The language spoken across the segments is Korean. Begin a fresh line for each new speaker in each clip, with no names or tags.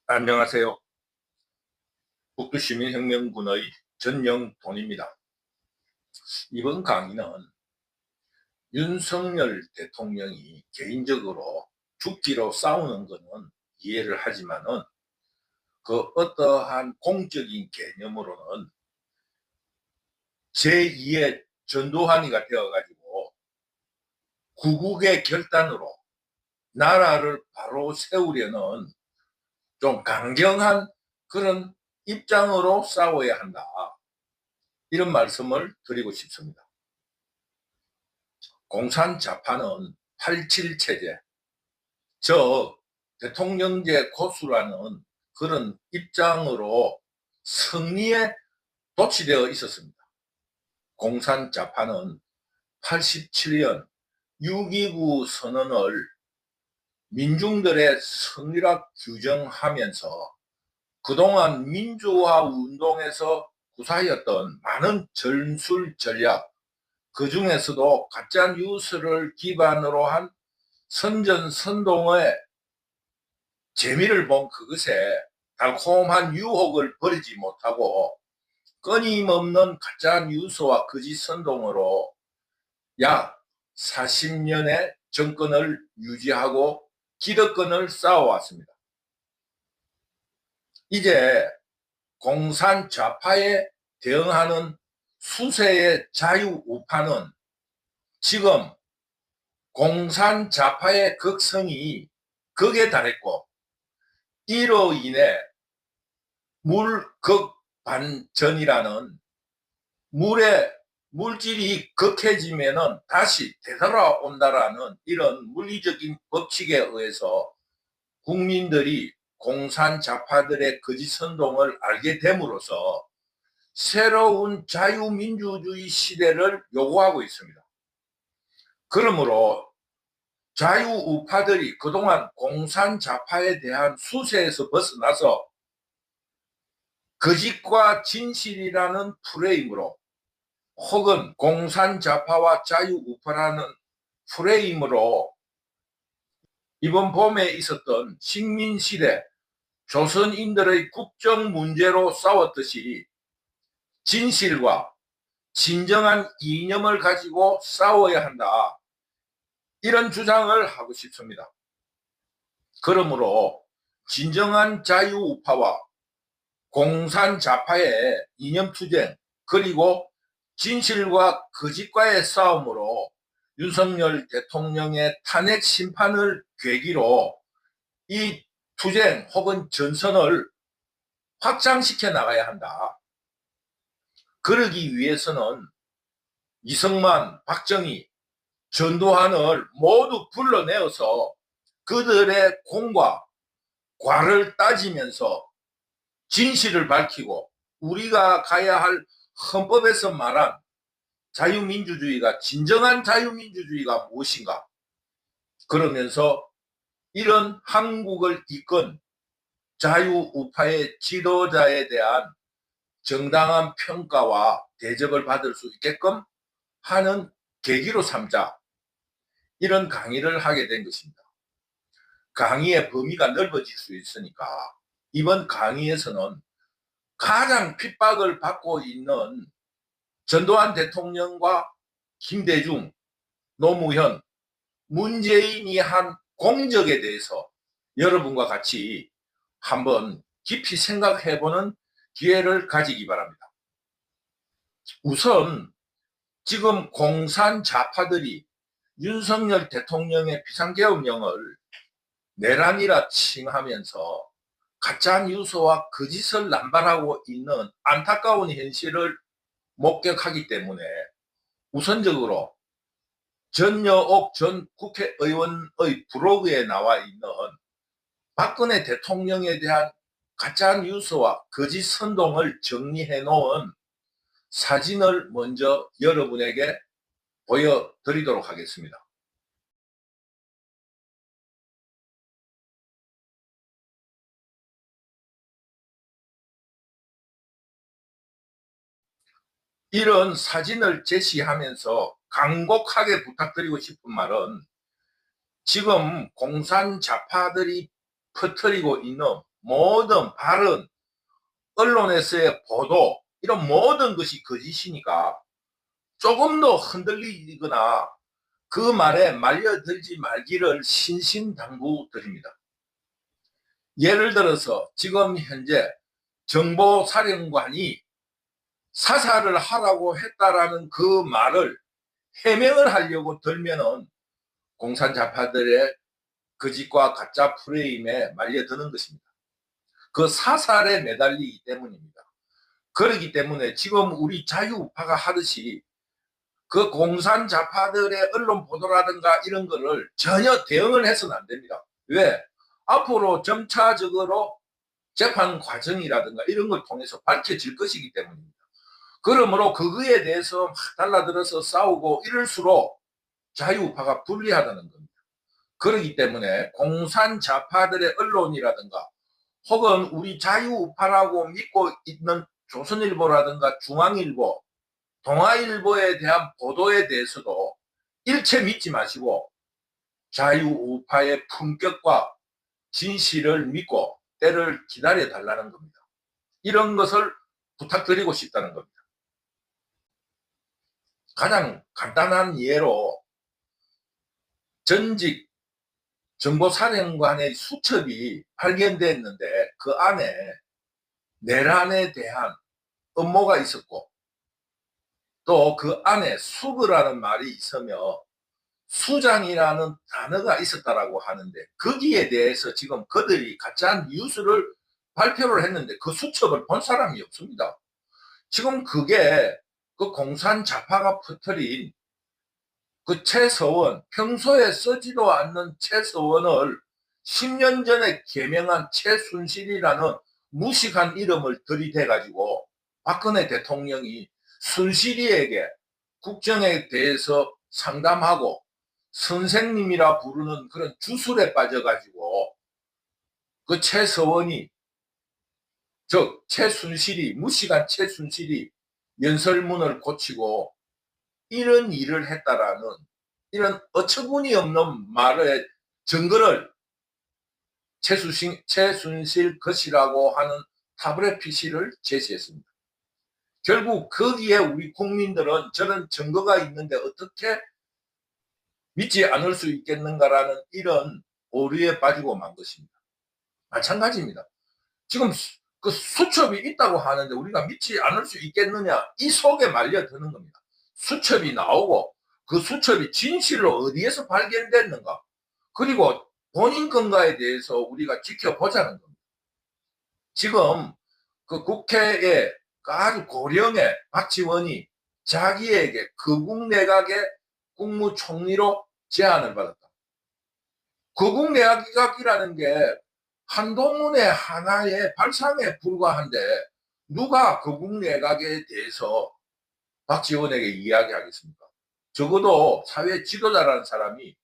안녕하세요. 북두시민혁명군의 전영돈입니다. 이번 강의는 윤석열 대통령이 개인적으로 죽기로 싸우는 것은 이해를 하지만은 그 어떠한 공적인 개념으로는 제2의 전두환이가 되어가지고 구국의 결단으로 나라를 바로 세우려는 좀 강경한 그런 입장으로 싸워야 한다. 이런 말씀을 드리고 싶습니다. 공산자파는 87체제, 즉 대통령제 고수라는 그런 입장으로 승리에 도취되어 있었습니다. 공산자파는 87년 6.29 선언을 민중들의 승리라 규정하면서 그동안 민주화 운동에서 구사했던 많은 전술 전략, 그 중에서도 가짜 뉴스를 기반으로 한 선전선동의 재미를 본 그것에 달콤한 유혹을 버리지 못하고 끊임없는 가짜 뉴스와 거짓 선동으로 약 40년의 정권을 유지하고 기득권을 쌓아왔습니다. 이제 공산 좌파에 대응하는 수세의 자유우파는 지금 공산 좌파의 극성이 극에 달했고 이로 인해 물극반전이라는 물의 물질이 극해지면은 다시 되돌아온다라는 이런 물리적인 법칙에 의해서 국민들이 공산 좌파들의 거짓 선동을 알게 됨으로써 새로운 자유민주주의 시대를 요구하고 있습니다. 그러므로 자유우파들이 그동안 공산자파에 대한 수세에서 벗어나서 거짓과 진실이라는 프레임으로 혹은 공산자파와 자유우파라는 프레임으로 이번 봄에 있었던 식민시대 조선인들의 국정 문제로 싸웠듯이 진실과 진정한 이념을 가지고 싸워야 한다. 이런 주장을 하고 싶습니다. 그러므로 진정한 자유우파와 공산자파의 이념투쟁 그리고 진실과 거짓과의 싸움으로 윤석열 대통령의 탄핵 심판을 계기로 이 투쟁 혹은 전선을 확장시켜 나가야 한다. 그러기 위해서는 이승만, 박정희, 전두환을 모두 불러내어서 그들의 공과 과를 따지면서 진실을 밝히고 우리가 가야 할 헌법에서 말한 자유민주주의가 진정한 자유민주주의가 무엇인가, 그러면서 이런 한국을 이끈 자유우파의 지도자에 대한 정당한 평가와 대접을 받을 수 있게끔 하는 계기로 삼자, 이런 강의를 하게 된 것입니다. 강의의 범위가 넓어질 수 있으니까 이번 강의에서는 가장 핍박을 받고 있는 전두환 대통령과 김대중, 노무현, 문재인이 한 공적에 대해서 여러분과 같이 한번 깊이 생각해보는 기회를 가지기 바랍니다. 우선 지금 공산 좌파들이 윤석열 대통령의 비상계엄령을 내란이라 칭하면서 가짜 뉴스와 거짓을 남발하고 있는 안타까운 현실을 목격하기 때문에 우선적으로 전여옥 전 국회의원의 블로그에 나와 있는 박근혜 대통령에 대한 가짜 뉴스와 거짓 선동을 정리해 놓은 사진을 먼저 여러분에게 보여드리도록 하겠습니다. 이런 사진을 제시하면서 간곡하게 부탁드리고 싶은 말은 지금 공산 좌파들이 퍼뜨리고 있는 모든 발언, 언론에서의 보도, 이런 모든 것이 거짓이니까 조금 더 흔들리거나 그 말에 말려들지 말기를 신신당부드립니다. 예를 들어서 지금 현재 정보사령관이 사살을 하라고 했다라는 그 말을 해명을 하려고 들면은 공산자파들의 거짓과 가짜 프레임에 말려드는 것입니다. 그 사살에 매달리기 때문입니다. 그렇기 때문에 지금 우리 자유우파가 하듯이 그 공산자파들의 언론 보도라든가 이런 거를 전혀 대응을 해서는 안 됩니다. 왜? 앞으로 점차적으로 재판 과정이라든가 이런 걸 통해서 밝혀질 것이기 때문입니다. 그러므로 그거에 대해서 막 달라들어서 싸우고 이럴수록 자유우파가 불리하다는 겁니다. 그렇기 때문에 공산자파들의 언론이라든가 혹은 우리 자유우파라고 믿고 있는 조선일보라든가 중앙일보, 동아일보에 대한 보도에 대해서도 일체 믿지 마시고 자유우파의 품격과 진실을 믿고 때를 기다려 달라는 겁니다. 이런 것을 부탁드리고 싶다는 겁니다. 가장 간단한 예로 전직 정보사령관의 수첩이 발견됐는데 그 안에 내란에 대한 음모가 있었고 또 그 안에 수거라는 말이 있으며 수장이라는 단어가 있었다라고 하는데 거기에 대해서 지금 그들이 가짜 뉴스를 발표를 했는데 그 수첩을 본 사람이 없습니다. 지금 그게 그 공산자파가 퍼뜨린 그 최서원, 평소에 쓰지도 않는 최서원을 10년 전에 개명한 최순실이라는 무식한 이름을 들이대가지고 박근혜 대통령이 순실이에게 국정에 대해서 상담하고 선생님이라 부르는 그런 주술에 빠져가지고 그 최서원이 즉 최순실이 무식한 최순실이 연설문을 고치고 이런 일을 했다라는 이런 어처구니 없는 말의 증거를 최순실 것이라고 하는 타블렛 PC를 제시했습니다. 결국 거기에 우리 국민들은 저런 증거가 있는데 어떻게 믿지 않을 수 있겠는가라는 이런 오류에 빠지고 만 것입니다. 마찬가지입니다. 지금 그 수첩이 있다고 하는데 우리가 믿지 않을 수 있겠느냐 이 속에 말려드는 겁니다. 수첩이 나오고 그 수첩이 진실로 어디에서 발견됐는가 그리고 본인 건가에 대해서 우리가 지켜보자는 겁니다. 지금 그 국회에 아주 고령의 박지원이 자기에게 거국 내각의 국무총리로 제안을 받았다. 거국 내각이라는 게 한동훈의 하나의 발상에 불과한데 누가 거국 내각에 대해서 박지원에게 이야기하겠습니까? 적어도 사회 지도자라는 사람이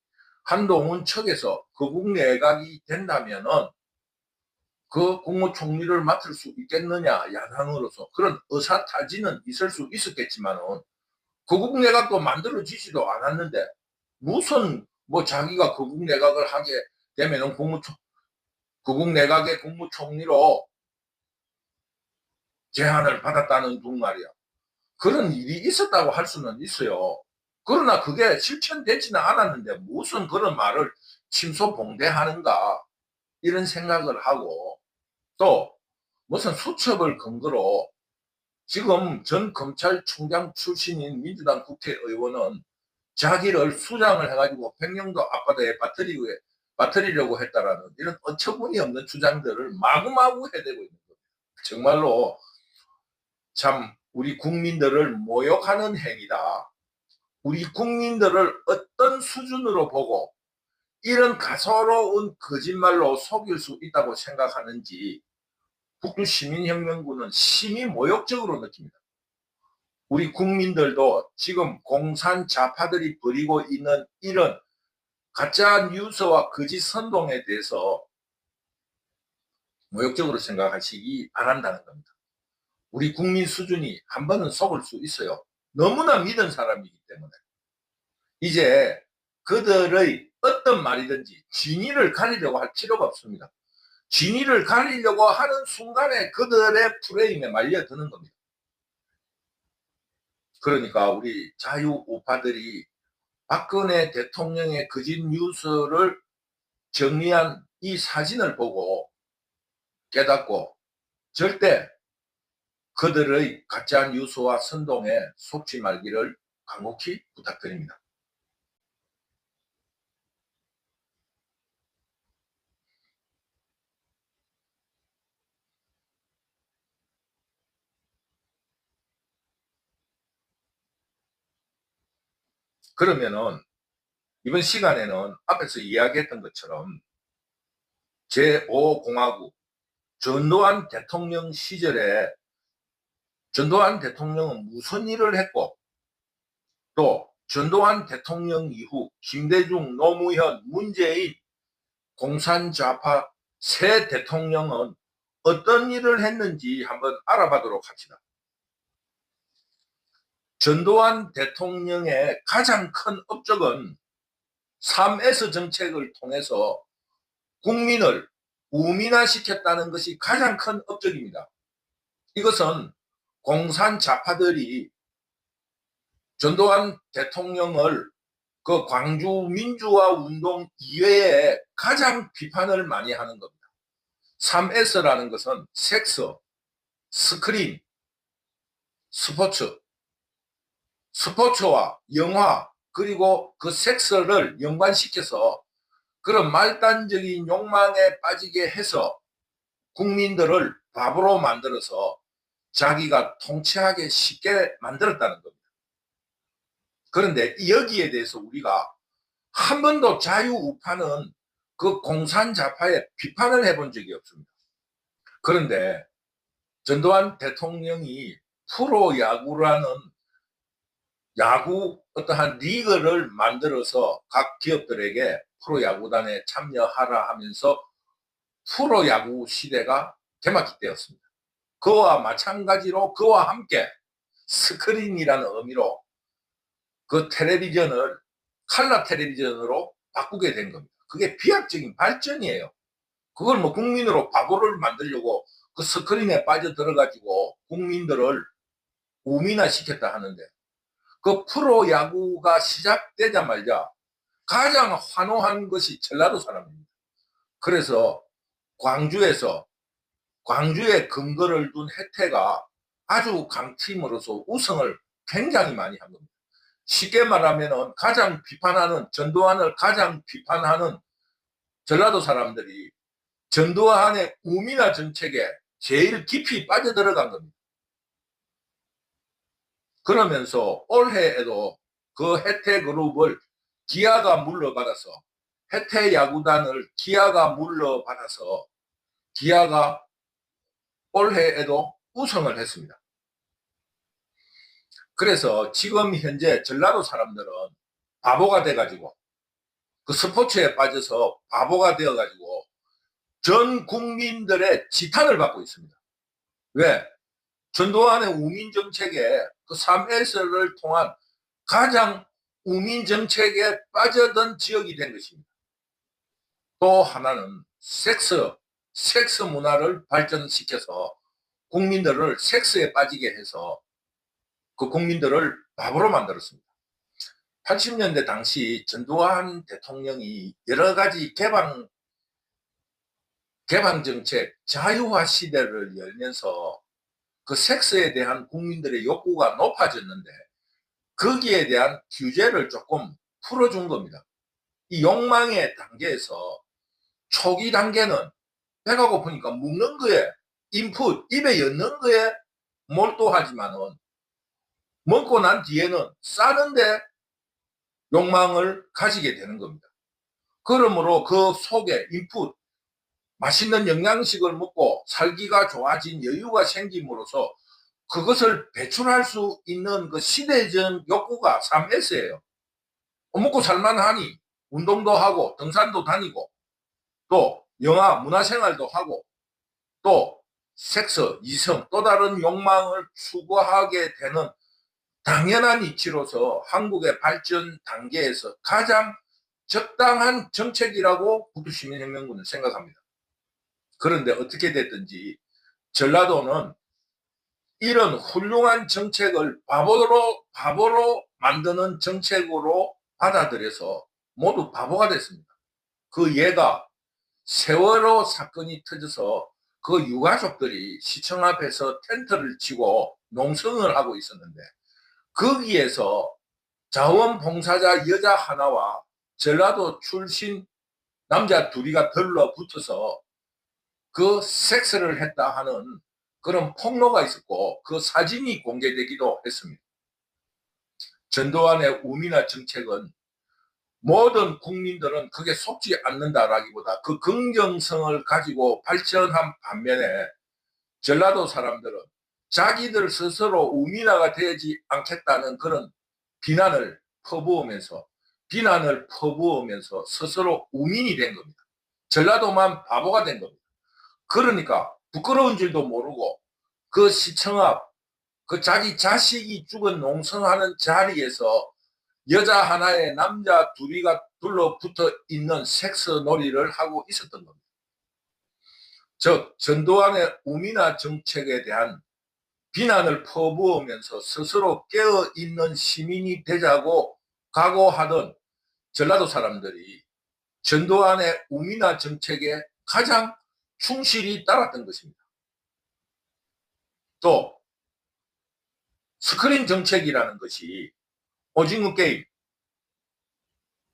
한동훈 측에서 거국 내각이 된다면은 그 국무총리를 맡을 수 있겠느냐 야당으로서 그런 의사타지는 있을 수 있었겠지만은 거국 내각도 만들어지지도 않았는데 무슨 뭐 자기가 거국 내각을 하게 되면은 거국 내각의 국무총리로 제안을 받았다는 둥 말이야. 그런 일이 있었다고 할 수는 있어요. 그러나 그게 실천되지는 않았는데 무슨 그런 말을 침소봉대하는가 이런 생각을 하고 또 무슨 수첩을 근거로 지금 전 검찰총장 출신인 민주당 국회의원은 자기를 수장을 해가지고 백령도 앞바다에 빠뜨리려고 했다라는 이런 어처구니 없는 주장들을 마구마구 해대고 있는 거예요. 정말로 참 우리 국민들을 모욕하는 행위다. 우리 국민들을 어떤 수준으로 보고 이런 가소로운 거짓말로 속일 수 있다고 생각하는지 북두시민혁명군은 심히 모욕적으로 느낍니다. 우리 국민들도 지금 공산자파들이 벌이고 있는 이런 가짜 뉴스와 거짓 선동에 대해서 모욕적으로 생각하시기 바란다는 겁니다. 우리 국민 수준이 한 번은 속을 수 있어요. 너무나 믿은 사람이기 때문에. 이제 그들의 어떤 말이든지 진위를 가리려고 할 필요가 없습니다. 진위를 가리려고 하는 순간에 그들의 프레임에 말려드는 겁니다. 그러니까 우리 자유우파들이 박근혜 대통령의 거짓 뉴스를 정리한 이 사진을 보고 깨닫고 절대 그들의 가짜 뉴스와 선동에 속지 말기를 간곡히 부탁드립니다. 그러면은 이번 시간에는 앞에서 이야기했던 것처럼 제5공화국 전두환 대통령 시절에 전두환 대통령은 무슨 일을 했고 또 전두환 대통령 이후 김대중, 노무현, 문재인 공산좌파 새 대통령은 어떤 일을 했는지 한번 알아보도록 합시다. 전두환 대통령의 가장 큰 업적은 3S 정책을 통해서 국민을 우민화시켰다는 것이 가장 큰 업적입니다. 이것은 공산좌파들이 전두환 대통령을 그 광주 민주화 운동 이외에 가장 비판을 많이 하는 겁니다. 3S라는 것은 섹스, 스크린, 스포츠, 스포츠와 영화 그리고 그 섹스를 연관시켜서 그런 말단적인 욕망에 빠지게 해서 국민들을 바보로 만들어서 자기가 통치하기 쉽게 만들었다는 겁니다. 그런데 여기에 대해서 우리가 한 번도 자유우파는 그 공산좌파에 비판을 해본 적이 없습니다. 그런데 전두환 대통령이 프로야구라는 야구 어떠한 리그를 만들어서 각 기업들에게 프로야구단에 참여하라 하면서 프로야구 시대가 개막되었습니다. 그와 마찬가지로 그와 함께 스크린이라는 의미로 그 텔레비전을 칼라 텔레비전으로 바꾸게 된 겁니다. 그게 비약적인 발전이에요. 그걸 뭐 국민으로 바보를 만들려고 그 스크린에 빠져들어가지고 국민들을 우민화시켰다 하는데 그 프로야구가 시작되자마자 가장 환호한 것이 전라도 사람입니다. 그래서 광주에 근거를 둔 혜태가 아주 강팀으로서 우승을 굉장히 많이 한 겁니다. 쉽게 말하면 가장 비판하는 전두환을 가장 비판하는 전라도 사람들이 전두환의 우민화 정책에 제일 깊이 빠져들어간 겁니다. 그러면서 올해에도 그 혜태그룹을 기아가 물러받아서 혜태야구단을 기아가 물러받아서 기아가 올해에도 우승을 했습니다. 그래서 지금 현재 전라도 사람들은 바보가 돼가지고 그 스포츠에 빠져서 바보가 되어가지고 전 국민들의 지탄을 받고 있습니다. 왜? 전두환의 우민정책에 그 3S를 통한 가장 우민정책에 빠져든 지역이 된 것입니다. 또 하나는 섹스 문화를 발전시켜서 국민들을 섹스에 빠지게 해서 그 국민들을 바보로 만들었습니다. 80년대 당시 전두환 대통령이 여러 가지 개방 정책, 자유화 시대를 열면서 그 섹스에 대한 국민들의 욕구가 높아졌는데 거기에 대한 규제를 조금 풀어준 겁니다. 이 욕망의 단계에서 초기 단계는 배가 고프니까 먹는 거에 인풋, 입에 넣는 거에 몰두하지만은 먹고 난 뒤에는 싸는데 욕망을 가지게 되는 겁니다. 그러므로 그 속에 인풋, 맛있는 영양식을 먹고 살기가 좋아진 여유가 생김으로써 그것을 배출할 수 있는 그 시대적 욕구가 3S예요. 먹고 살만하니 운동도 하고 등산도 다니고 또 영화 문화생활도 하고 또 섹스, 이성, 또 다른 욕망을 추구하게 되는 당연한 이치로서 한국의 발전 단계에서 가장 적당한 정책이라고 북두시민혁명군은 생각합니다. 그런데 어떻게 됐든지 전라도는 이런 훌륭한 정책을 바보로 만드는 정책으로 받아들여서 모두 바보가 됐습니다. 그 예가 세월호 사건이 터져서 그 유가족들이 시청 앞에서 텐트를 치고 농성을 하고 있었는데, 거기에서 자원봉사자 여자 하나와 전라도 출신 남자 둘이가 들러붙어서 그 섹스를 했다 하는 그런 폭로가 있었고, 그 사진이 공개되기도 했습니다. 전두환의 우민화 정책은 모든 국민들은 그게 속지 않는다라기보다 그 긍정성을 가지고 발전한 반면에, 전라도 사람들은 자기들 스스로 우민화가 되지 않겠다는 그런 비난을 퍼부으면서 스스로 우민이 된 겁니다. 전라도만 바보가 된 겁니다. 그러니까 부끄러운 줄도 모르고 그 시청 앞, 그 자기 자식이 죽은 농성하는 자리에서 여자 하나에 남자 둘이가 둘러붙어 있는 섹스 놀이를 하고 있었던 겁니다. 즉 전두환의 우민화 정책에 대한 비난을 퍼부으면서 스스로 깨어있는 시민이 되자고 각오하던 전라도 사람들이 전두환의 우민화 정책에 가장 충실히 따랐던 것입니다. 또 스크린 정책이라는 것이 오징어 게임,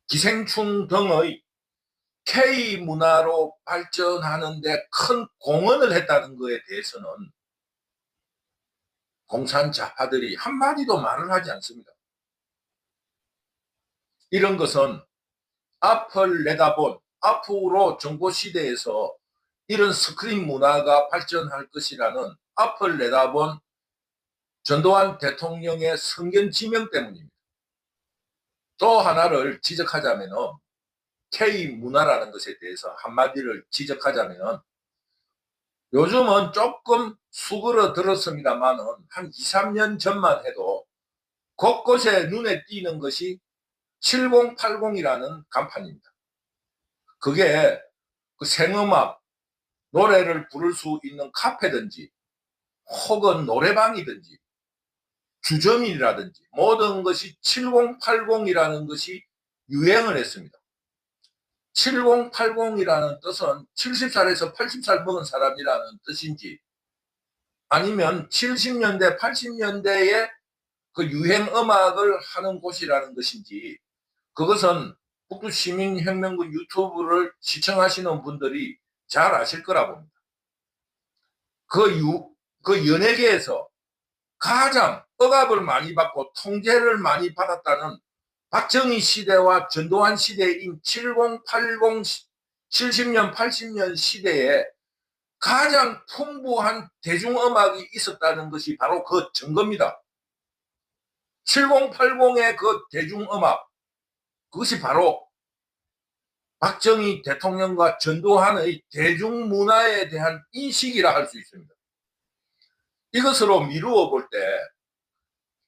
기생충 등의 K문화로 발전하는 데 큰 공헌을 했다는 것에 대해서는 공산자파들이 한마디도 말을 하지 않습니다. 이런 것은 앞을 내다본, 앞으로 정보시대에서 이런 스크린 문화가 발전할 것이라는 앞을 내다본 전두환 대통령의 성견지명 때문입니다. 또 하나를 지적하자면, K문화라는 것에 대해서 한마디를 지적하자면, 요즘은 조금 수그러들었습니다만은 한 2, 3년 전만 해도 곳곳에 눈에 띄는 것이 7080이라는 간판입니다. 그게 그 생음악, 노래를 부를 수 있는 카페든지 혹은 노래방이든지 주점이라든지 모든 것이 7080이라는 것이 유행을 했습니다. 7080이라는 뜻은 70살에서 80살 먹은 사람이라는 뜻인지, 아니면 70년대, 80년대에 그 유행 음악을 하는 곳이라는 것인지, 그것은 북두시민혁명군 유튜브를 시청하시는 분들이 잘 아실 거라 봅니다. 그 연예계에서 가장 억압을 많이 받고 통제를 많이 받았다는 박정희 시대와 전두환 시대인 7080, 70년, 80년 시대에 가장 풍부한 대중음악이 있었다는 것이 바로 그 증거입니다. 7080의 그 대중음악, 그것이 바로 박정희 대통령과 전두환의 대중문화에 대한 인식이라 할 수 있습니다. 이것으로 미루어 볼 때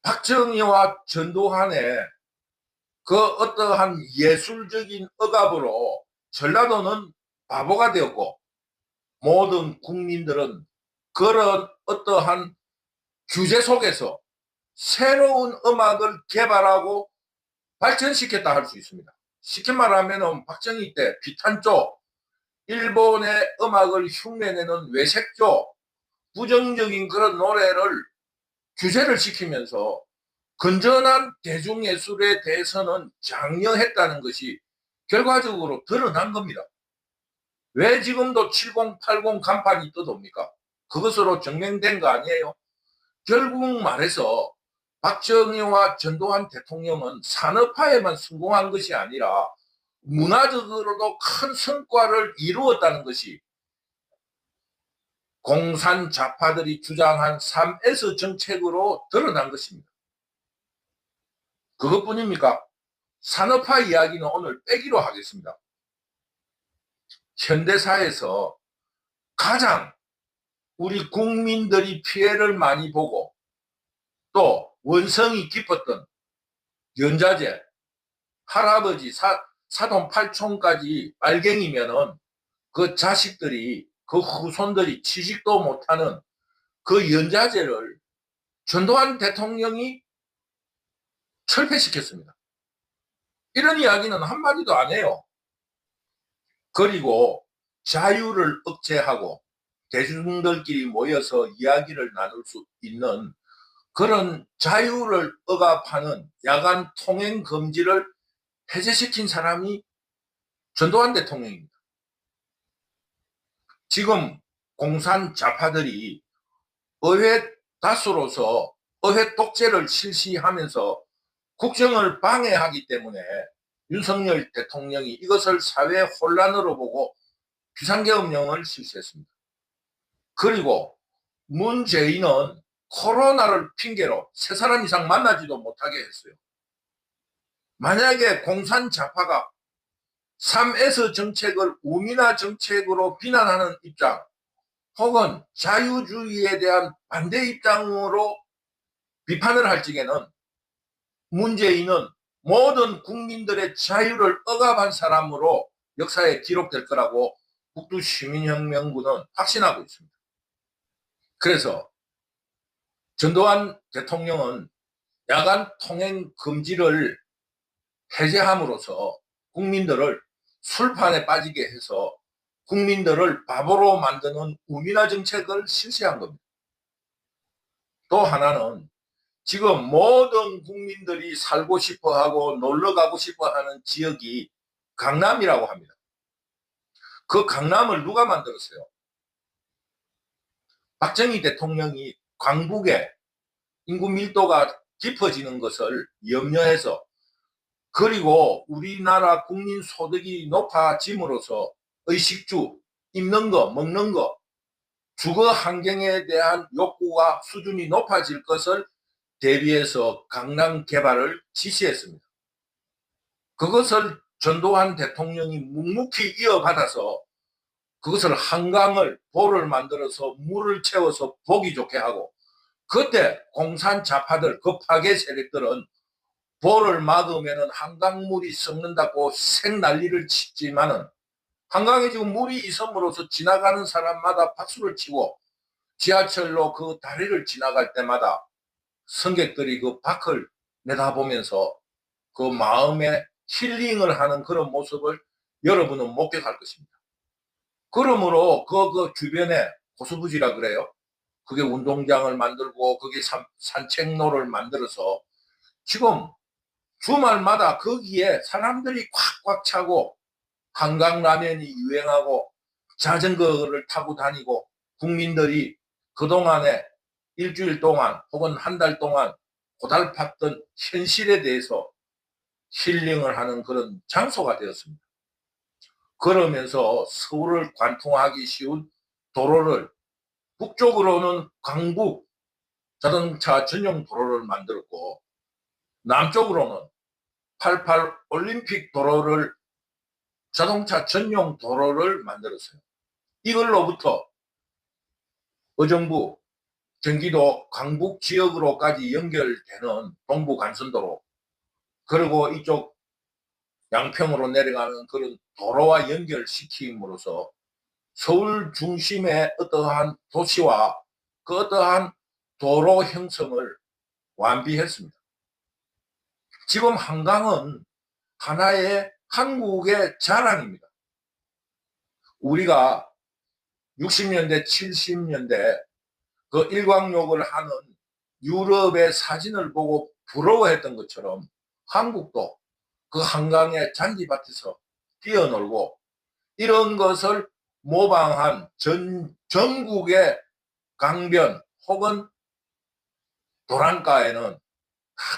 박정희와 전두환의 그 어떠한 예술적인 억압으로 전라도는 바보가 되었고, 모든 국민들은 그런 어떠한 규제 속에서 새로운 음악을 개발하고 발전시켰다 할 수 있습니다. 쉽게 말하면 박정희 때 비탄조, 일본의 음악을 흉내내는 외색조, 부정적인 그런 노래를 규제를 시키면서 건전한 대중예술에 대해서는 장려했다는 것이 결과적으로 드러난 겁니다. 왜 지금도 7080 간판이 떠도입니까? 그것으로 증명된 거 아니에요? 결국 말해서 박정희와 전두환 대통령은 산업화에만 성공한 것이 아니라 문화적으로도 큰 성과를 이루었다는 것이 공산자파들이 주장한 3S 정책으로 드러난 것입니다. 그것뿐입니까? 산업화 이야기는 오늘 빼기로 하겠습니다. 현대사에서 가장 우리 국민들이 피해를 많이 보고 또 원성이 깊었던 연자제, 할아버지, 사돈 팔촌까지 빨갱이면은 그 자식들이 그 후손들이 취직도 못하는 그 연자제를 전두환 대통령이 철폐시켰습니다. 이런 이야기는 한마디도 안 해요. 그리고 자유를 억제하고 대중들끼리 모여서 이야기를 나눌 수 있는 그런 자유를 억압하는 야간 통행 금지를 해제시킨 사람이 전두환 대통령입니다. 지금 공산 좌파들이 의회 다수로서 의회 독재를 실시하면서 국정을 방해하기 때문에 윤석열 대통령이 이것을 사회 혼란으로 보고 비상계엄령을 실시했습니다. 그리고 문재인은 코로나를 핑계로 3사람 이상 만나지도 못하게 했어요. 만약에 공산 좌파가 3S 정책을 우민화 정책으로 비난하는 입장 혹은 자유주의에 대한 반대 입장으로 비판을 할 적에는 문재인은 모든 국민들의 자유를 억압한 사람으로 역사에 기록될 거라고 북두시민혁명군은 확신하고 있습니다. 그래서 전두환 대통령은 야간 통행 금지를 해제함으로써 국민들을 술판에 빠지게 해서 국민들을 바보로 만드는 우민화 정책을 실시한 겁니다. 또 하나는 지금 모든 국민들이 살고 싶어하고 놀러가고 싶어하는 지역이 강남이라고 합니다. 그 강남을 누가 만들었어요? 박정희 대통령이 광북에 인구 밀도가 깊어지는 것을 염려해서 그리고 우리나라 국민 소득이 높아짐으로써 의식주, 입는 거, 먹는 거, 주거 환경에 대한 욕구가 수준이 높아질 것을 대비해서 강남 개발을 지시했습니다. 그것을 전두환 대통령이 묵묵히 이어받아서 그것을 한강을 보를 만들어서 물을 채워서 보기 좋게 하고 그때 공산 좌파들 그 파괴 세력들은 보를 막으면 한강물이 썩는다고 생난리를 치지만은 한강에 지금 물이 있음으로써 지나가는 사람마다 박수를 치고 지하철로 그 다리를 지나갈 때마다 승객들이 그 밖을 내다보면서 그 마음에 힐링을 하는 그런 모습을 여러분은 목격할 것입니다. 그러므로 그 주변에 호수부지라 그래요. 그게 운동장을 만들고 그게 산책로를 만들어서 지금 주말마다 거기에 사람들이 꽉꽉 차고 한강라면이 유행하고 자전거를 타고 다니고 국민들이 그동안에 일주일 동안 혹은 한 달 동안 고달팠던 현실에 대해서 힐링을 하는 그런 장소가 되었습니다. 그러면서 서울을 관통하기 쉬운 도로를 북쪽으로는 강북 자동차 전용 도로를 만들었고 남쪽으로는 88 올림픽 도로를 자동차 전용 도로를 만들었어요. 이걸로부터 의정부 경기도 강북 지역으로까지 연결되는 동부간선도로 그리고 이쪽 양평으로 내려가는 그런 도로와 연결시킴으로써 서울 중심의 어떠한 도시와 그 어떠한 도로 형성을 완비했습니다. 지금 한강은 하나의 한국의 자랑입니다. 우리가 60년대, 70년대 그 일광욕을 하는 유럽의 사진을 보고 부러워했던 것처럼 한국도 그 한강의 잔디밭에서 뛰어놀고 이런 것을 모방한 전국의 강변 혹은 도랑가에는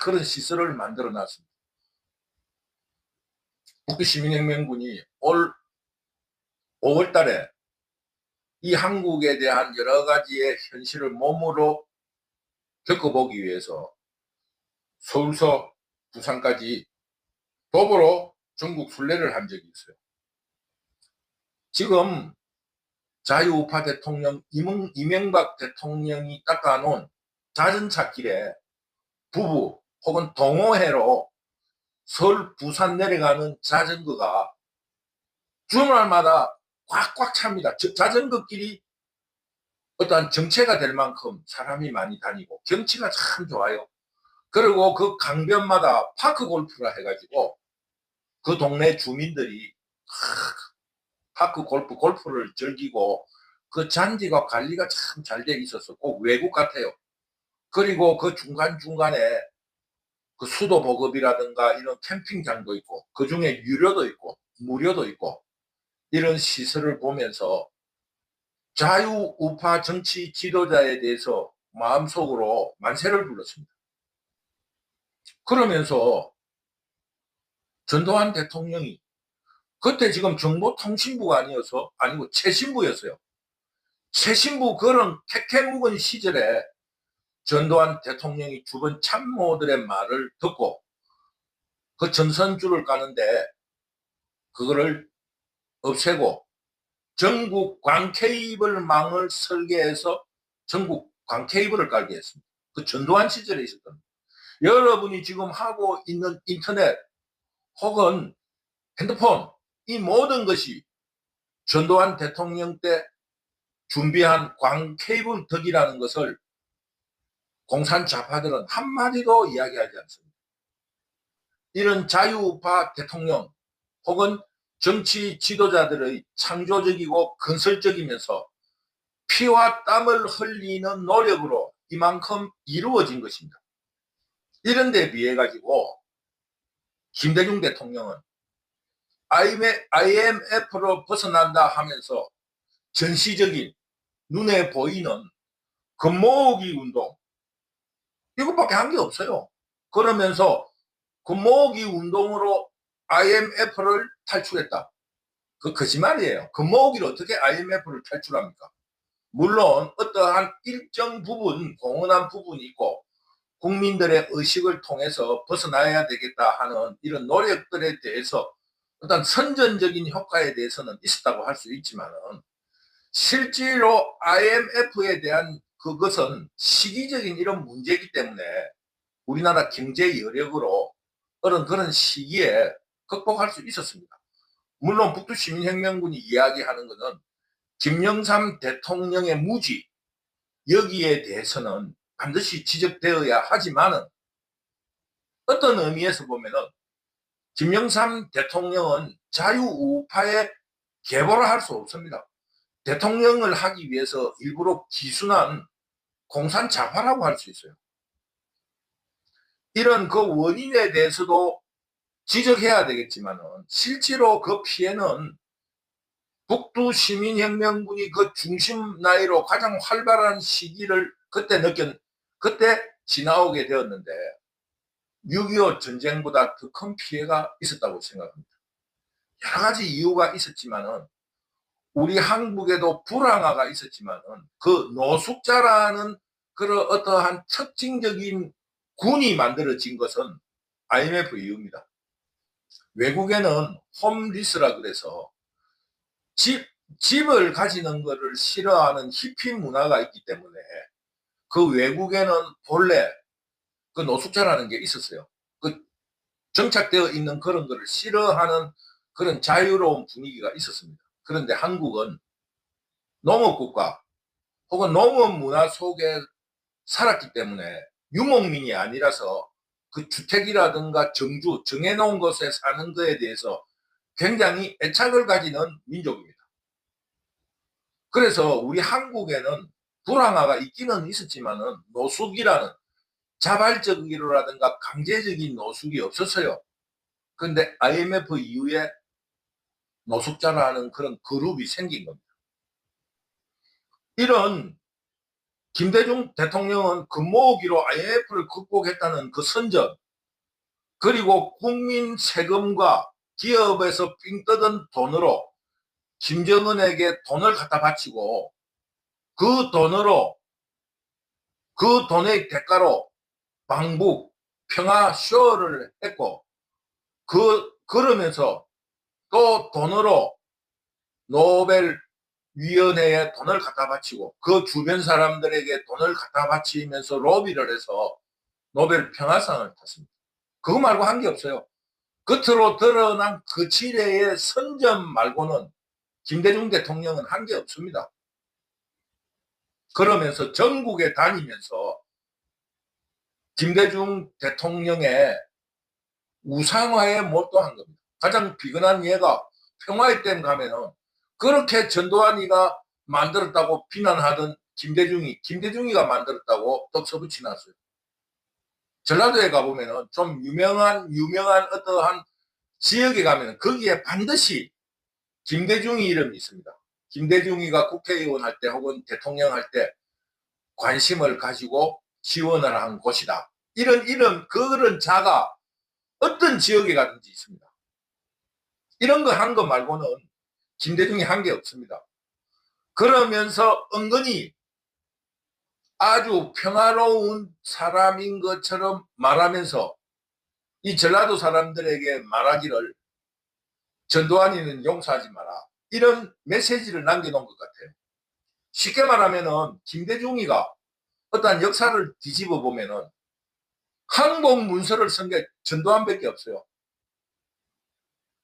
그런 시설을 만들어 놨습니다. 북두시민혁명군이 올 5월 달에 이 한국에 대한 여러 가지의 현실을 몸으로 겪어보기 위해서 서울서 부산까지 도보로 전국 순례를 한 적이 있어요. 지금 자유우파 대통령 이명박 대통령이 닦아놓은 자전차길에 부부 혹은 동호회로 서울 부산 내려가는 자전거가 주말마다 꽉꽉 찹니다. 자전거길이 어떠한 정체가 될 만큼 사람이 많이 다니고 경치가 참 좋아요. 그리고 그 강변마다 파크 골프라 해가지고 그 동네 주민들이 파크 골프를 즐기고 그 잔디가 관리가 참 잘 돼 있어서 꼭 외국 같아요. 그리고 그 중간중간에 그 수도 보급이라든가 이런 캠핑장도 있고 그 중에 유료도 있고 무료도 있고 이런 시설을 보면서 자유우파 정치 지도자에 대해서 마음속으로 만세를 불렀습니다. 그러면서 전두환 대통령이 그때 지금 정보통신부가 아니고 최신부였어요. 최신부 그런 캐캐 묵은 시절에 전두환 대통령이 주변 참모들의 말을 듣고 그 전선줄을 까는데 그거를 없애고 전국 광케이블망을 설계해서 전국 광케이블을 깔게 했습니다. 그 전두환 시절에 있었던 여러분이 지금 하고 있는 인터넷 혹은 핸드폰 이 모든 것이 전두환 대통령 때 준비한 광케이블 덕이라는 것을 공산 좌파들은 한마디도 이야기하지 않습니다. 이런 자유우파 대통령 혹은 정치 지도자들의 창조적이고 건설적이면서 피와 땀을 흘리는 노력으로 이만큼 이루어진 것입니다. 이런 데 비해 가지고 김대중 대통령은 IMF로 벗어난다 하면서 전시적인 눈에 보이는 금모으기 운동 이것밖에 한 게 없어요. 그러면서 금모으기 운동으로 IMF를 탈출했다. 그 거짓말이에요. 금모으기를 어떻게 IMF를 탈출합니까? 물론 어떠한 일정 부분 공헌한 부분이 있고 국민들의 의식을 통해서 벗어나야 되겠다 하는 이런 노력들에 대해서 어떤 선전적인 효과에 대해서는 있었다고 할 수 있지만은 실제로 IMF에 대한 그것은 시기적인 이런 문제이기 때문에 우리나라 경제 여력으로 그런 시기에 극복할 수 있었습니다. 물론 북두시민혁명군이 이야기하는 것은 김영삼 대통령의 무지 여기에 대해서는 반드시 지적되어야 하지만은 어떤 의미에서 보면은 김영삼 대통령은 자유우파에 계보를 할 수 없습니다. 대통령을 하기 위해서 일부러 기순한 공산 좌파라고 할 수 있어요. 이런 그 원인에 대해서도 지적해야 되겠지만은 실제로 그 피해는 북두 시민혁명군이 그 중심 나이로 가장 활발한 시기를 그때 지나오게 되었는데 6.25 전쟁보다 더 큰 피해가 있었다고 생각합니다. 여러 가지 이유가 있었지만은 우리 한국에도 불황화가 있었지만은 그 노숙자라는 그런 어떠한 특징적인 군이 만들어진 것은 IMF 이유입니다. 외국에는 홈리스라 그래서 집을 가지는 것을 싫어하는 히피 문화가 있기 때문에 그 외국에는 본래 그 노숙자라는 게 있었어요. 그 정착되어 있는 그런 것을 싫어하는 그런 자유로운 분위기가 있었습니다. 그런데 한국은 농업국가 혹은 농업 문화 속에 살았기 때문에 유목민이 아니라서 그 주택이라든가 정해놓은 곳에 사는 것에 대해서 굉장히 애착을 가지는 민족입니다. 그래서 우리 한국에는 불황화가 있기는 있었지만은 노숙이라는 자발적이라든가 강제적인 노숙이 없었어요. 그런데 IMF 이후에 노숙자라는 그런 그룹이 생긴 겁니다. 이런 김대중 대통령은 금모으기로 IMF를 극복했다는 그 선전 그리고 국민 세금과 기업에서 삥 뜯은 돈으로 김정은에게 돈을 갖다 바치고 그 돈으로 그 돈의 대가로 방북 평화 쇼를 했고 그러면서 또 돈으로 노벨 위원회에 돈을 갖다 바치고 그 주변 사람들에게 돈을 갖다 바치면서 로비를 해서 노벨 평화상을 탔습니다. 그거 말고 한 게 없어요. 겉으로 드러난 그 지뢰의 선전 말고는 김대중 대통령은 한 게 없습니다. 그러면서 전국에 다니면서 김대중 대통령의 우상화에 몰두한 겁니다. 가장 비근한 예가 평화의 댐 가면은 그렇게 전두환이가 만들었다고 비난하던 김대중이가 만들었다고 떡서붙이 놨어요. 전라도에 가보면은 좀 유명한 어떠한 지역에 가면은 거기에 반드시 김대중이 이름이 있습니다. 김대중이가 국회의원 할 때 혹은 대통령 할 때 관심을 가지고 지원을 한 곳이다. 이런 이름, 그런 자가 어떤 지역에 가든지 있습니다. 이런 거 한 거 말고는 김대중이 한 게 없습니다. 그러면서 은근히 아주 평화로운 사람인 것처럼 말하면서 이 전라도 사람들에게 말하기를 전두환이는 용서하지 마라. 이런 메시지를 남겨놓은 것 같아요. 쉽게 말하면은 김대중이가 어떠한 역사를 뒤집어 보면은 항복 문서를 쓴 게 전두환밖에 없어요.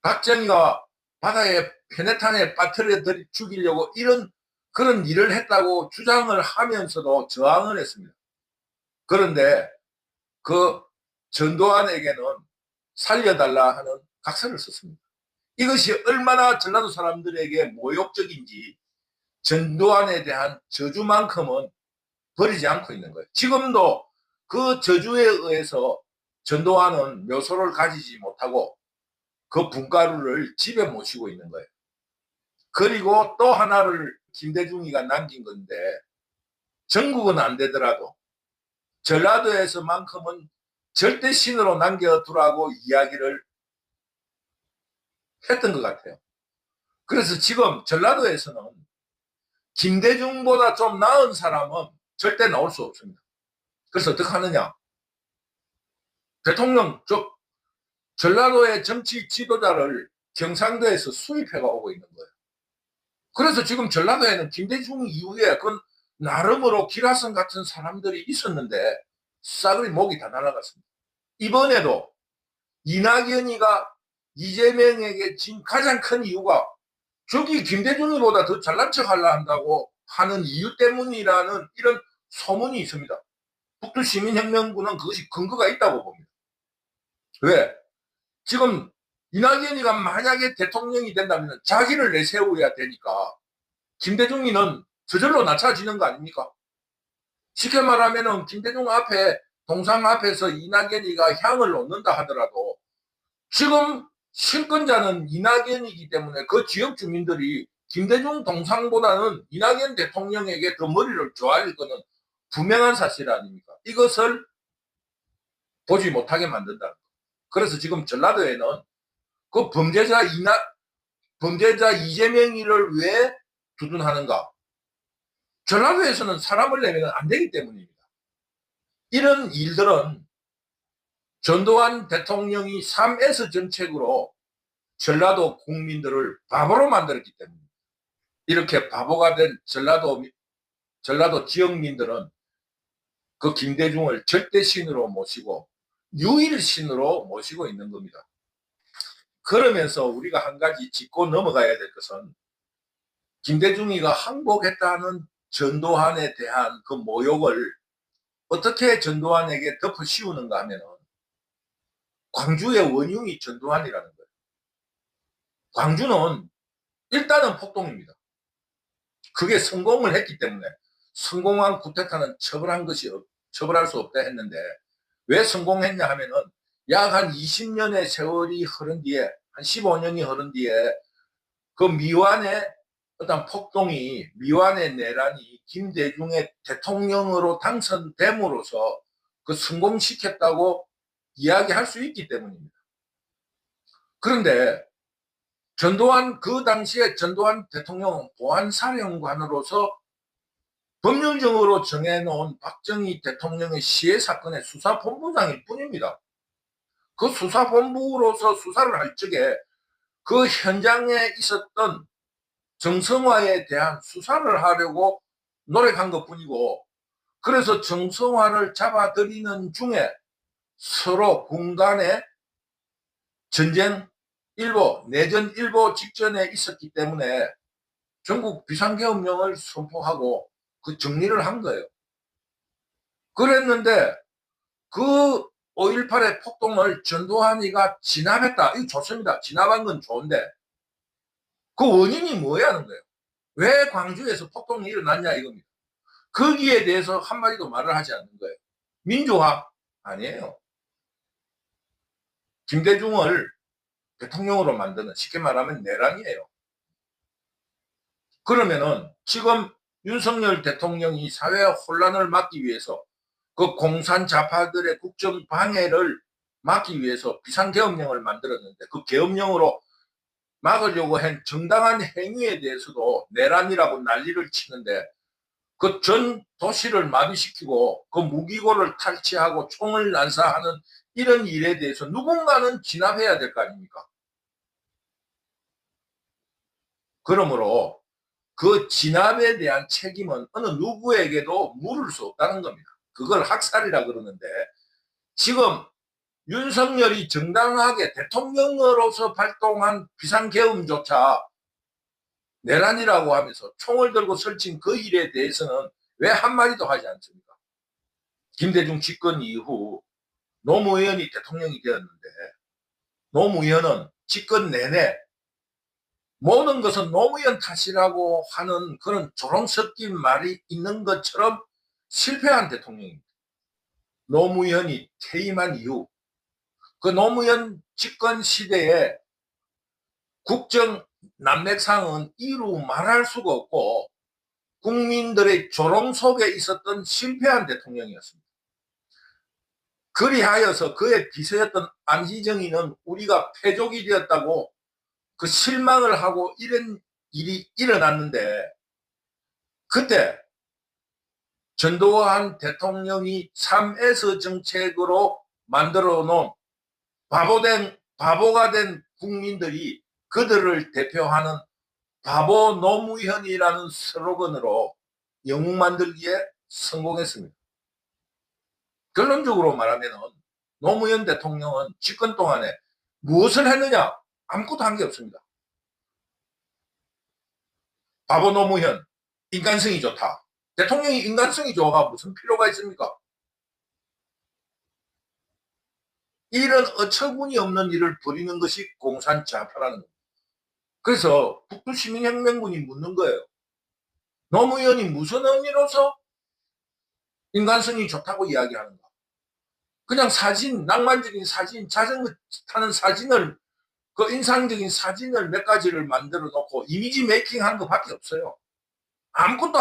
박정희가 바다에 페네탄에 빠뜨려 죽이려고 이런 그런 일을 했다고 주장을 하면서도 저항을 했습니다. 그런데 그 전두환에게는 살려달라 하는 각서를 썼습니다. 이것이 얼마나 전라도 사람들에게 모욕적인지 전두환에 대한 저주만큼은 버리지 않고 있는 거예요. 지금도 그 저주에 의해서 전두환은 묘소를 가지지 못하고 그 분가루를 집에 모시고 있는 거예요. 그리고 또 하나를 김대중이가 남긴 건데 전국은 안 되더라도 전라도에서만큼은 절대 신으로 남겨두라고 이야기를 했던 것 같아요. 그래서 지금 전라도에서는 김대중보다 좀 나은 사람은 절대 나올 수 없습니다. 그래서 어떻게 하느냐? 대통령, 전라도의 정치 지도자를 경상도에서 수입해가 오고 있는 거예요. 그래서 지금 전라도에는 김대중 이후에 그 나름으로 기라성 같은 사람들이 있었는데 싸그리 목이 다 날아갔습니다. 이번에도 이낙연이가 이재명에게 진 가장 큰 이유가 저기 김대중이보다 더 잘난 척 하려 한다고 하는 이유 때문이라는 이런 소문이 있습니다. 북두시민혁명군은 그것이 근거가 있다고 봅니다. 왜? 지금 이낙연이가 만약에 대통령이 된다면 자기를 내세워야 되니까 김대중이는 저절로 낮춰지는 거 아닙니까? 쉽게 말하면 김대중 앞에 동상 앞에서 이낙연이가 향을 놓는다 하더라도 지금 실권자는 이낙연이기 때문에 그 지역 주민들이 김대중 동상보다는 이낙연 대통령에게 더 머리를 좋아할 것은 분명한 사실 아닙니까? 이것을 보지 못하게 만든다. 그래서 지금 전라도에는 그 범죄자 이재명이를 왜 두둔하는가? 전라도에서는 사람을 내면 안 되기 때문입니다. 이런 일들은 전두환 대통령이 3S 정책으로 전라도 국민들을 바보로 만들었기 때문입니다. 이렇게 바보가 된 전라도 지역민들은 그 김대중을 절대신으로 모시고 유일신으로 모시고 있는 겁니다. 그러면서 우리가 한 가지 짚고 넘어가야 될 것은 김대중이가 항복했다는 전두환에 대한 그 모욕을 어떻게 전두환에게 덮어 씌우는가 하면 광주의 원흉이 전두환이라는 거예요. 광주는 일단은 폭동입니다. 그게 성공을 했기 때문에 성공한 쿠데타는 처벌할 수 없다 했는데 왜 성공했냐 하면은 약 한 20년의 세월이 흐른 뒤에 한 15년이 흐른 뒤에 그 미완의 어떤 폭동이 미완의 내란이 김대중의 대통령으로 당선됨으로써 그 성공시켰다고 이야기할 수 있기 때문입니다. 그런데 그 당시에 전두환 대통령은 보안사령관으로서 법률적으로 정해놓은 박정희 대통령의 시해 사건의 수사본부장일 뿐입니다. 그 수사본부로서 수사를 할 적에 그 현장에 있었던 정성화에 대한 수사를 하려고 노력한 것 뿐이고, 그래서 정성화를 잡아들이는 중에 서로 군간에 전쟁 일보, 내전 일보 직전에 있었기 때문에 전국 비상계엄령을 선포하고 그 정리를 한 거예요. 그랬는데 그 5.18의 폭동을 전두환이가 진압했다. 이거 좋습니다. 진압한 건 좋은데 그 원인이 뭐냐는 거예요. 왜 광주에서 폭동이 일어났냐 이겁니다. 거기에 대해서 한마디도 말을 하지 않는 거예요. 민주화? 아니에요. 김대중을 대통령으로 만드는, 쉽게 말하면 내란이에요. 그러면은 지금 윤석열 대통령이 사회 혼란을 막기 위해서 그 공산 좌파들의 국정 방해를 막기 위해서 비상계엄령을 만들었는데 그 계엄령으로 막으려고 한 정당한 행위에 대해서도 내란이라고 난리를 치는데 그 전 도시를 마비시키고 그 무기고를 탈취하고 총을 난사하는 이런 일에 대해서 누군가는 진압해야 될 거 아닙니까? 그러므로 그 진압에 대한 책임은 어느 누구에게도 물을 수 없다는 겁니다. 그걸 학살이라 그러는데 지금 윤석열이 정당하게 대통령으로서 발동한 비상계엄조차 내란이라고 하면서 총을 들고 설친 그 일에 대해서는 왜 한마디도 하지 않습니까? 김대중 집권 이후 노무현이 대통령이 되었는데 노무현은 집권 내내 모든 것은 노무현 탓이라고 하는 그런 조롱 섞인 말이 있는 것처럼 실패한 대통령입니다. 노무현이 퇴임한 이후 그 노무현 집권 시대에 국정 난맥상은 이루 말할 수가 없고 국민들의 조롱 속에 있었던 실패한 대통령이었습니다. 그리하여서 그의 비서였던 안희정이는 우리가 패족이 되었다고 그 실망을 하고 이런 일이 일어났는데 그때 전두환 대통령이 3S 정책으로 만들어 놓은 바보가 된 국민들이 그들을 대표하는 바보 노무현이라는 슬로건으로 영웅 만들기에 성공했습니다. 결론적으로 말하면 노무현 대통령은 집권 동안에 무엇을 했느냐? 아무것도 한 게 없습니다. 바보 노무현, 인간성이 좋다. 대통령이 인간성이 좋아가 무슨 필요가 있습니까? 이런 어처구니 없는 일을 벌이는 것이 공산 좌파라는 겁니다. 그래서 북두시민혁명군이 묻는 거예요. 노무현이 무슨 의미로서 인간성이 좋다고 이야기하는가? 그냥 사진, 낭만적인 사진, 자전거 타는 사진을 그 인상적인 사진을 몇 가지를 만들어 놓고 이미지 메이킹 하는 것밖에 없어요. 아무것도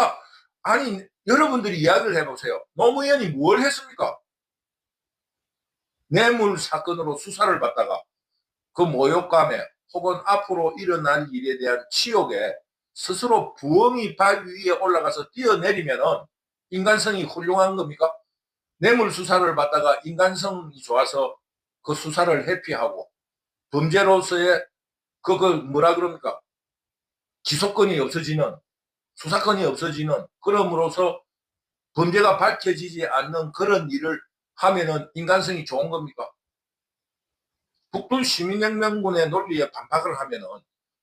아니 여러분들이 이야기를 해보세요. 노무현이 뭘 했습니까? 뇌물 사건으로 수사를 받다가 그 모욕감에 혹은 앞으로 일어날 일에 대한 치욕에 스스로 부엉이 발 위에 올라가서 뛰어내리면은 인간성이 훌륭한 겁니까? 뇌물 수사를 받다가 인간성이 좋아서 그 수사를 회피하고 범죄로서의 그걸 뭐라 그럽니까? 기소권이 없어지는 수사권이 없어지는 그럼으로써 범죄가 밝혀지지 않는 그런 일을 하면은 인간성이 좋은 겁니까? 북두시민혁명군의 논리에 반박을 하면은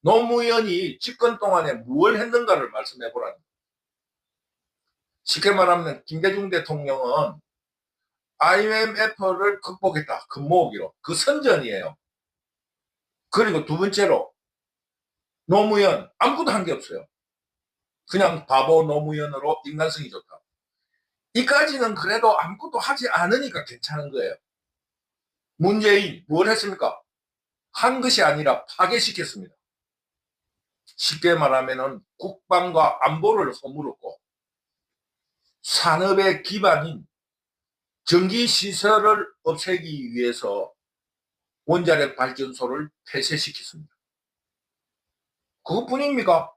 노무현이 집권 동안에 무엇을 했는가를 말씀해 보라는 거예요. 쉽게 말하면 김대중 대통령은 IMF를 극복했다. 금모으기로. 그 선전이에요. 그리고 두 번째로 노무현 아무것도 한 게 없어요. 그냥 바보 노무현으로 인간성이 좋다. 이까지는 그래도 아무것도 하지 않으니까 괜찮은 거예요. 문재인 뭘 했습니까? 한 것이 아니라 파괴시켰습니다. 쉽게 말하면 국방과 안보를 허물었고 산업의 기반인 전기시설을 없애기 위해서 원자력 발전소를 폐쇄시켰습니다. 그것뿐입니까?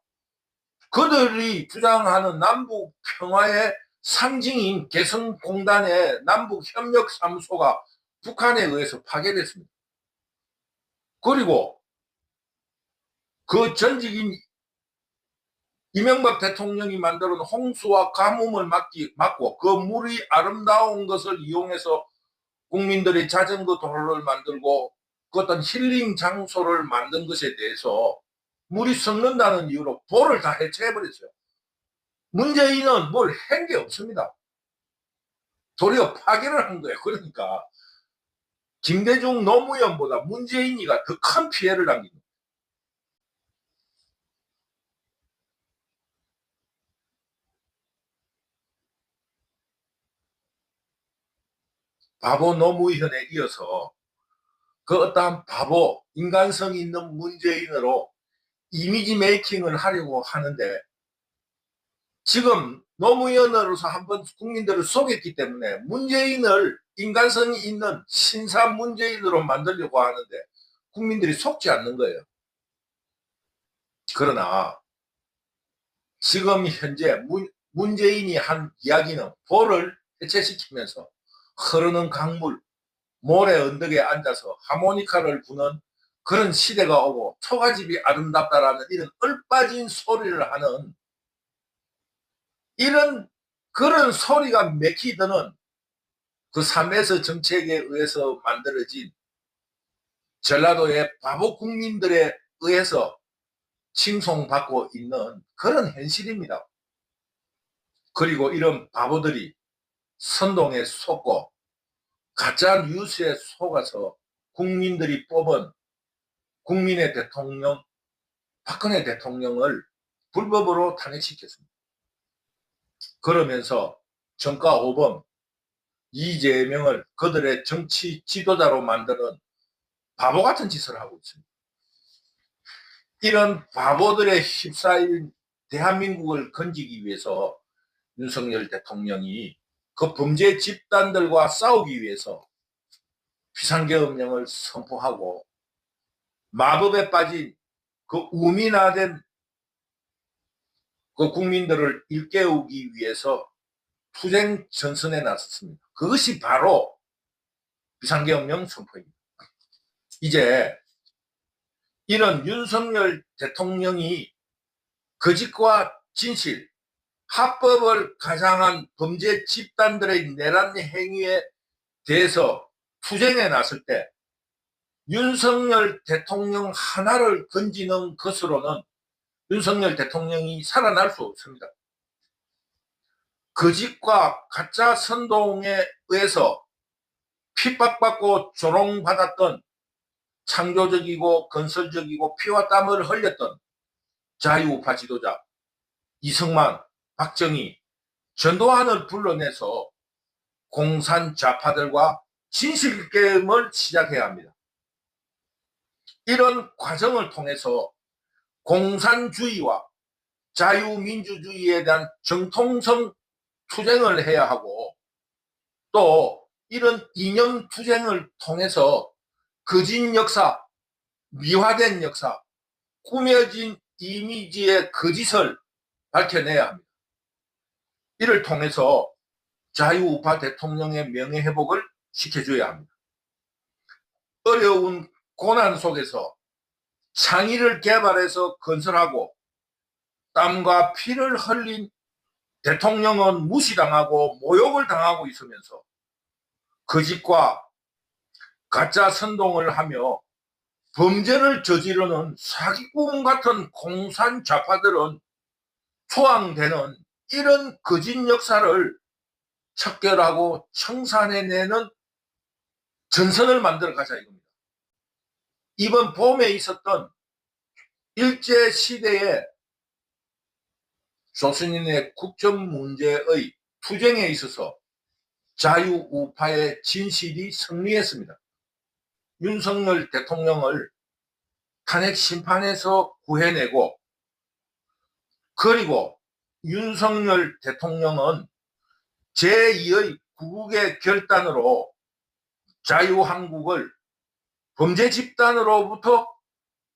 그들이 주장하는 남북 평화의 상징인 개성공단의 남북협력사무소가 북한에 의해서 파괴됐습니다. 그리고 그 전직인 이명박 대통령이 만들어 놓은 홍수와 가뭄을 막고 그 물이 아름다운 것을 이용해서 국민들이 자전거 도로를 만들고 그 어떤 힐링 장소를 만든 것에 대해서 물이 썩는다는 이유로 도를 다 해체해버렸어요. 문재인은 뭘 한 게 없습니다. 도리어 파괴를 한 거예요. 그러니까 김대중 노무현보다 문재인이가 더 큰 피해를 당긴 거예요. 바보 노무현에 이어서 그 어떠한 바보 인간성 있는 문재인으로 이미지 메이킹을 하려고 하는데, 지금 노무현으로서 한번 국민들을 속였기 때문에 문재인을 인간성이 있는 신사 문재인으로 만들려고 하는데 국민들이 속지 않는 거예요. 그러나 지금 현재 문재인이 한 이야기는 도를 해체시키면서 흐르는 강물, 모래 언덕에 앉아서 하모니카를 부는 그런 시대가 오고 초가집이 아름답다라는 이런 얼빠진 소리를 하는 이런 그런 소리가 맥히드는 그 3S 정책에 의해서 만들어진 전라도의 바보 국민들에 의해서 칭송받고 있는 그런 현실입니다. 그리고 이런 바보들이 선동에 속고 가짜 뉴스에 속아서 국민들이 뽑은 국민의 대통령 박근혜 대통령을 불법으로 탄핵시켰습니다. 그러면서 정가 5범 이재명을 그들의 정치 지도자로 만드는 바보 같은 짓을 하고 있습니다. 이런 바보들의 휩싸인 대한민국을 건지기 위해서 윤석열 대통령이 그 범죄 집단들과 싸우기 위해서 비상계엄령을 선포하고 마법에 빠진 그 우민화된 그 국민들을 일깨우기 위해서 투쟁 전선에 나섰습니다. 그것이 바로 비상계엄령 선포입니다. 이제 이런 윤석열 대통령이 거짓과 진실, 합법을 가장한 범죄 집단들의 내란 행위에 대해서 투쟁에 나설 때 윤석열 대통령 하나를 건지는 것으로는 윤석열 대통령이 살아날 수 없습니다. 거짓과 가짜 선동에 의해서 핍박받고 조롱받았던 창조적이고 건설적이고 피와 땀을 흘렸던 자유우파 지도자 이승만, 박정희, 전두환을 불러내서 공산 좌파들과 진실게임을 시작해야 합니다. 이런 과정을 통해서 공산주의와 자유민주주의에 대한 정통성 투쟁을 해야 하고, 또 이런 이념 투쟁을 통해서 거짓 역사, 미화된 역사, 꾸며진 이미지의 거짓을 밝혀내야 합니다. 이를 통해서 자유우파 대통령의 명예회복을 시켜줘야 합니다. 어려운 고난 속에서 창의를 개발해서 건설하고 땀과 피를 흘린 대통령은 무시당하고 모욕을 당하고 있으면서 거짓과 가짜 선동을 하며 범죄를 저지르는 사기꾼 같은 공산 좌파들은 초항되는 이런 거짓 역사를 척결하고 청산해내는 전선을 만들어 가자 이겁니다. 이번 봄에 있었던 일제시대의 조선인의 국정 문제의 투쟁에 있어서 자유우파의 진실이 승리했습니다. 윤석열 대통령을 탄핵 심판에서 구해내고, 그리고 윤석열 대통령은 제2의 구국의 결단으로 자유한국을 범죄 집단으로부터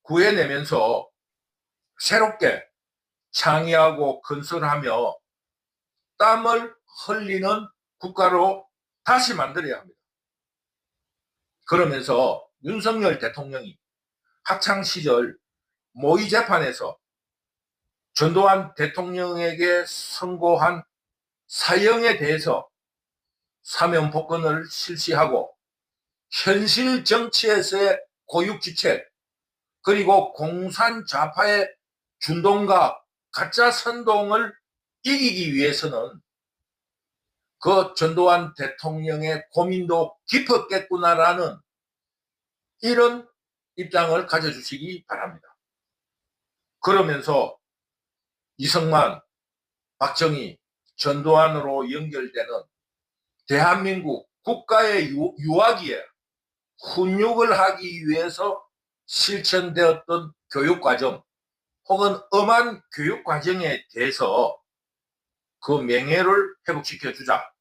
구해내면서 새롭게 창의하고 건설하며 땀을 흘리는 국가로 다시 만들어야 합니다. 그러면서 윤석열 대통령이 학창시절 모의 재판에서 전두환 대통령에게 선고한 사형에 대해서 사면복권을 실시하고 현실 정치에서의 고육지책, 그리고 공산 좌파의 준동과 가짜 선동을 이기기 위해서는 그 전두환 대통령의 고민도 깊었겠구나라는 이런 입장을 가져주시기 바랍니다. 그러면서 이승만, 박정희, 전두환으로 연결되는 대한민국 국가의 유아기에 훈육을 하기 위해서 실천되었던 교육과정 혹은 엄한 교육과정에 대해서 그 명예를 회복시켜주자.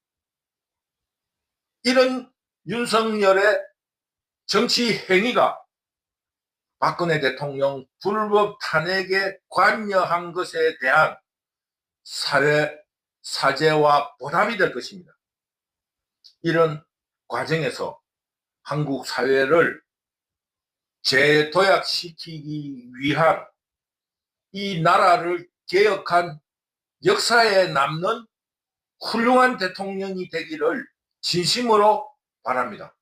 이런 윤석열의 정치 행위가 박근혜 대통령 불법 탄핵에 관여한 것에 대한 사죄와 보답이 될 것입니다. 이런 과정에서 한국 사회를 재도약시키기 위한 이 나라를 개혁한 역사에 남는 훌륭한 대통령이 되기를 진심으로 바랍니다.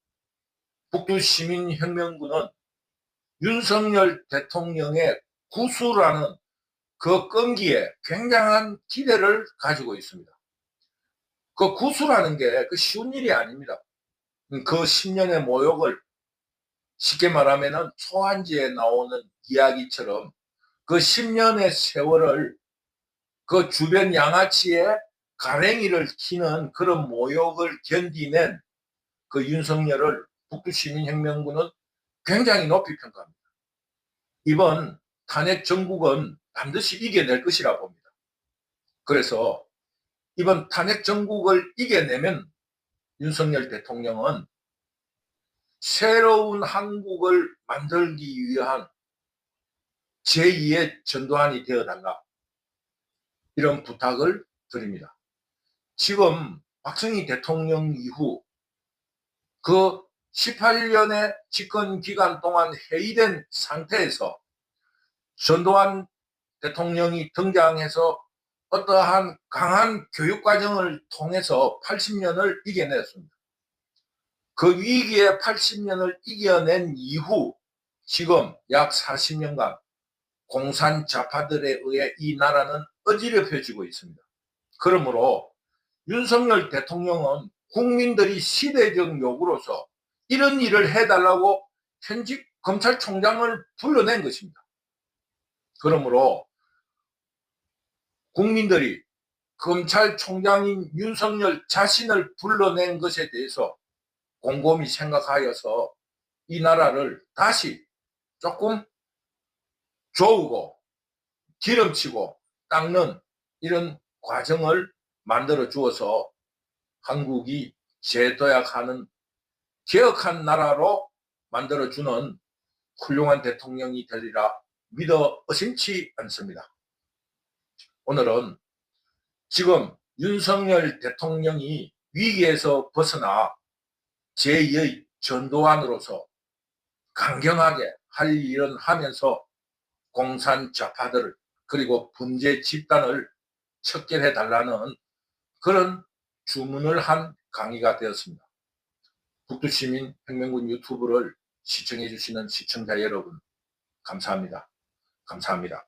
북두시민혁명군은 윤석열 대통령의 구수라는 그 끈기에 굉장한 기대를 가지고 있습니다. 그 구수라는 게 그 쉬운 일이 아닙니다. 그 10년의 모욕을 쉽게 말하면 초한지에 나오는 이야기처럼 그 10년의 세월을 그 주변 양아치의 가랭이를 키는 그런 모욕을 견디낸 그 윤석열을 북두시민혁명군은 굉장히 높이 평가합니다. 이번 탄핵 정국은 반드시 이겨낼 것이라 봅니다. 그래서 이번 탄핵 정국을 이겨내면 윤석열 대통령은 새로운 한국을 만들기 위한 제2의 전두환이 되어달라, 이런 부탁을 드립니다. 지금 박정희 대통령 이후 그 18년의 집권 기간 동안 해이된 상태에서 전두환 대통령이 등장해서 어떠한 강한 교육과정을 통해서 80년을 이겨냈습니다. 그 위기의 80년을 이겨낸 이후 지금 약 40년간 공산 좌파들에 의해 이 나라는 어지럽혀지고 있습니다. 그러므로 윤석열 대통령은 국민들이 시대적 요구로서 이런 일을 해달라고 현직 검찰총장을 불러낸 것입니다. 그러므로 국민들이 검찰총장인 윤석열 자신을 불러낸 것에 대해서 곰곰이 생각하여서 이 나라를 다시 조금 조우고 기름치고 닦는 이런 과정을 만들어 주어서 한국이 재도약하는 개혁한 나라로 만들어주는 훌륭한 대통령이 되리라 믿어 의심치 않습니다. 오늘은 지금 윤석열 대통령이 위기에서 벗어나 제2의 전두환으로서 강경하게 할 일은 하면서 공산 좌파들을 그리고 분재 집단을 척결해 달라는 그런 주문을 한 강의가 되었습니다. 북두시민혁명군 유튜브를 시청해 주시는 시청자 여러분, 감사합니다. 감사합니다.